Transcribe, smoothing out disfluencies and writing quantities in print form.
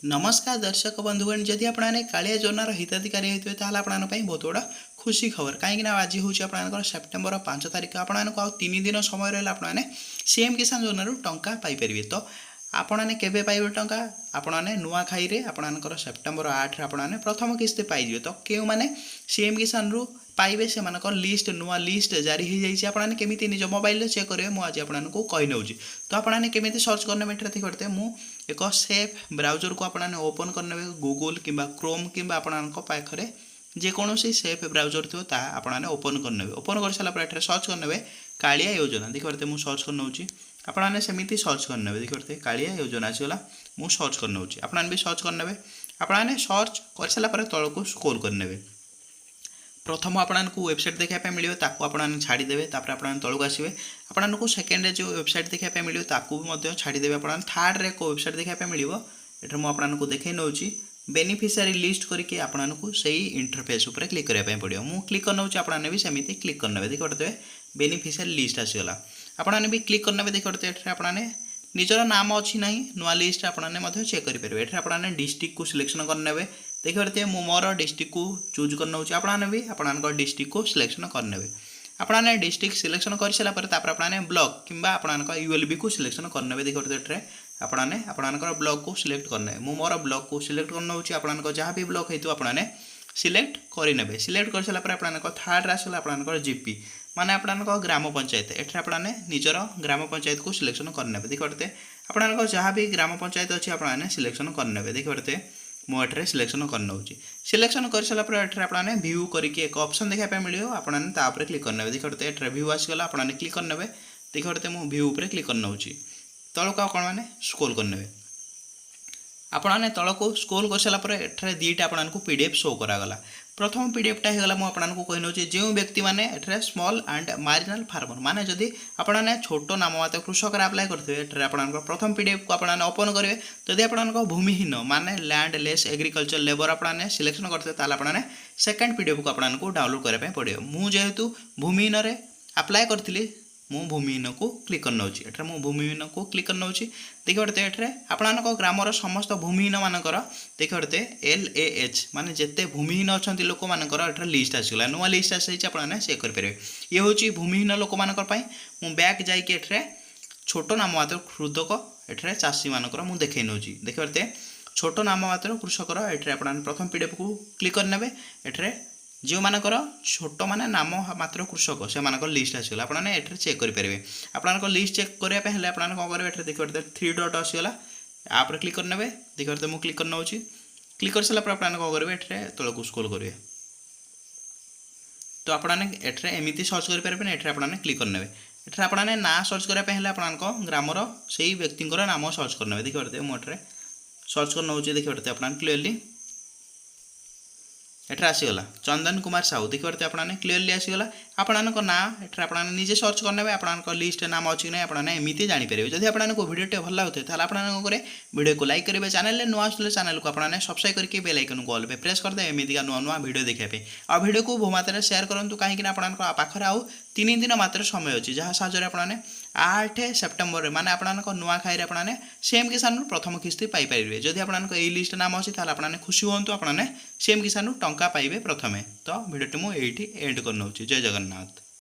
नमस्कार दर्शक बंधुगण जदि आपने कालिया योजनार हिताधिकारी होते हैं आपंपाई बहुत बड़ा खुशी खबर कहीं आज हूँ आप सेप्टेम्बर 5 तारिख आपको आउ 3 दिन समय रहा आपने सीएम किसान योजनार टंका पाइपर तो आपने केवे पाइबे टंका आपने नुआखाई रे आपणकर सेप्टेम्बर 8 आपने प्रथम किस्ती पाइबे तो क्यों मैंने सीएम किसान रु पाइबे से लिस्ट नुआ लिस्ट जारी हो जाइए आपने केमी निज मोबाइल चेक करेंगे मुझे आपको कही नौ तो आपने केमी सर्च करने ये करते मुझ एक सेफ ब्राउजर को आपने ओपन करने गूगल कि क्रोम कि पाखे जेकोसी सेफ ब्राउजर थो आपने ओपन करने ओपन कर सारापर सर्च करने कालिया योजना देखते मुझे सर्च कर नौ आपने सेमती सर्च करने देखते कालिया योजना आसगला मुझे सर्च कर नौ आपने भी सर्च करने आपने सर्च कर सारापर तल को स्क्रोल करने प्रथम आपको वेबसाइट देखा मिले आपने छाड़देवे आपने तलू आसवे आपको सेकेंड जो वेबसाइट देखा मिले भी छाड़देवे आप थर्ड रे को वेबसाइट देखा मिले ये मुझे देखे नौ बेनिफिशियरी लिस्ट करके आपको सही इंटरफेस उपर क्लिक करने पड़ो मुझे क्लिक कर नौ आपने भी सेमती क्लिक करने देखते बेनिफिशियरी लिस्ट आसगला आपने भी क्लिक करने देखते आपने निजर नाम अच्छी ना नुआ लिस्ट आपने चेक करेंगे ये आपने डिस्ट्रिक्ट को सिलेक्शन करने देखते मु मोर डिस्ट्रिक्ट को चूज कर नौ आपने भी आप डिस्ट्रिक्ट को सिलेक्शन करने आपने डिस्ट्रिक्ट सिलेक्शन कर सारापर आपने ब्लॉक कि यूएलबी को सिलेक्शन करने देखते आपने आपणकर ब्लॉक को सिलेक्ट करने मु मोर ब्लॉक को सिलेक्ट कर नौ आपन जहाँ भी ब्लॉक होती आपने सिलेक्ट करेंगे सिलेक्ट कर सारापर आपन थर्ड आसला आपन जीपी माने आपन ग्राम पंचायत ये आपने निजर ग्राम पंचायत को सिलेक्शन करने देखते आपन जहाँ भी ग्राम पंचायत अच्छी आपने सिलेक्शन करने देखते मुझे सिलेक्शन कर नौ सिलेक्शन कर सारापर ये आपने व्यू करके एक ऑप्शन देखा मिले आपने क्लिक करने देखते ये व्यू आसगला आपने क्लिक करने देखते मुझे व्यू पर क्लिक कर नौ तलक कौन मैंने स्क्रोल करने आपने तल को स्क्रोल कर सारापर ये दीटा आपको पीडीएफ शो करागला प्रथम पीडीएफटा होगा मुझे आपको कही नौ जो व्यक्ति मैंने स्मॉल एंड मार्जिनाल फार्मर माने जदि आपने छोट नाम मात्र कृषक आप्लाय करते आप प्रथम पीडीएफ को आपने ओपन करेंगे जदि आप भूमिहीन माने लैंडलेस एग्रीकल्चर लेबर आपने सिलेक्शन करते आपने सेकेंड पीडीएफ को आपको डाउनलोड करने पड़ो मुझे भूमिहीन आप्लाय करी मु भूमिहीन को क्लिक कर नौ ये मुझे भूमिहीन को क्लिक कर नौ देखते ये आपण ग्रामर समस्त भूमिहीन मानकर देखते LAH माने जिते भूमिहीन अच्छा लोक मानकर लिस्ट आसगला नुआ लिस्ट आसी आपने चेक करेंगे ये हूँ भूमिहीन लोक मानी मु बैक जाइए छोट नाम मात्र क्षुदक ये चाषी मानकर मुझे देखे नौ देखते छोट नाम मात्र कृषकर ये आप प्रथम पीडीएफ को क्लिक करने ये जो मानकर छोट माने नाम मात्र कृषक से मानकर लिस्ट आसगला आपने ये चेक करेंगे आपन लिस्ट चेक करने आपने कौन करेंगे देखते 3 डॉट आसगला आप क्लिक करने देखते मुझे क्लिक कर नौ क्लिक कर सारापर आपने कौन करेंगे ये तल को स्क्रोल करेंगे तो आपने ये एमती सर्च करेंगे ये आपने क्लिक करने ये आपने ना सर्च करने आपन ग्रामर से व्यक्ति नाम सर्च करने देखते मुझे सर्च कर नौ देखते आपने क्लीयरली ये आसीगला चंदन कुमार साहू देखते आपने क्लीयरली आसीगला आपण ना ये आपने निजे सर्च करने आपन लिस्ट नाम अच्छी ना आपने एमती जानीपर जब आपको भिडियो भल लगुए तो आपने भिडियो को लाइक करेंगे चैनल नुआ आसले चैनल को आपने सब्सक्राइब करके बेल आइकन को ऑल पे प्रेस कर दे एमती नुआ नुआ भिडियो देखापी आ भिडियो को बहु मात्रा शेयर करूँ कहीं पाखे आउ 3 दिन मात्र समय अच्छी जहाँ साहय आपने 8 सेप्टेम्बर माने आपको नुआखाई आपने सीएम किसान प्रथम किस्ती पाइपर जदि आपको यही लिस्ट नाम अच्छी आपने खुशी हूँ आपने सीएम किसान टंका पाइबे प्रथमे तो भिडियो मुझे एंड कर नौ जय जगन्नाथ।